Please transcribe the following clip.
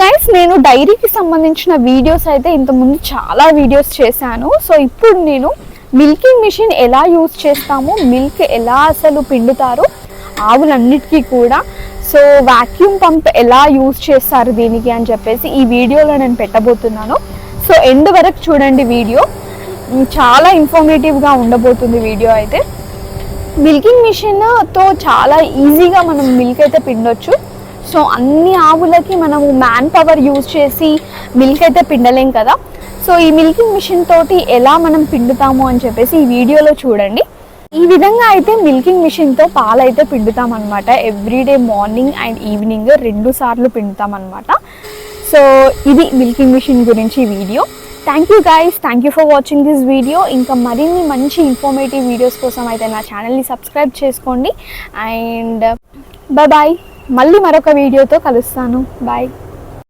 Guys, నేను డైరీకి సంబంధించిన వీడియోస్ అయితే ఇంతకుముందు చాలా వీడియోస్ చేశాను. సో ఇప్పుడు నేను మిల్కింగ్ మిషన్ ఎలా యూజ్ చేస్తాము, మిల్క్ ఎలా అసలు పిండుతారు ఆవులన్నిటికీ కూడా, సో వాక్యూమ్ పంప్ ఎలా యూజ్ చేస్తారు దీనికి అని చెప్పేసి ఈ వీడియోలో నేను పెట్టబోతున్నాను. సో ఎండ్ వరకు చూడండి, వీడియో చాలా ఇన్ఫర్మేటివ్గా ఉండబోతుంది. వీడియో అయితే మిల్కింగ్ మిషన్తో చాలా ఈజీగా మనం మిల్క్ అయితే పిండొచ్చు. సో అన్ని ఆవులకి మనము మ్యాన్ పవర్ యూజ్ చేసి మిల్క్ అయితే పిండలేం కదా. సో ఈ మిల్కింగ్ మిషన్ తోటి ఎలా మనం పిండుతాము అని చెప్పేసి ఈ వీడియోలో చూడండి. ఈ విధంగా అయితే మిల్కింగ్ మిషన్తో పాలైతే పిండుతాం అనమాట. ఎవ్రీడే మార్నింగ్ అండ్ ఈవినింగ్ 2 సార్లు పిండుతాం అనమాట. సో ఇది మిల్కింగ్ మిషన్ గురించి video. Thank you guys, thank you for watching this video. ఇంకా మరిన్ని మంచి ఇన్ఫర్మేటివ్ వీడియోస్ కోసం అయితే నా ఛానల్ని సబ్స్క్రైబ్ చేసుకోండి. అండ్ బాయ్, మళ్ళీ మరొక వీడియోతో కలుస్తాను. బాయ్.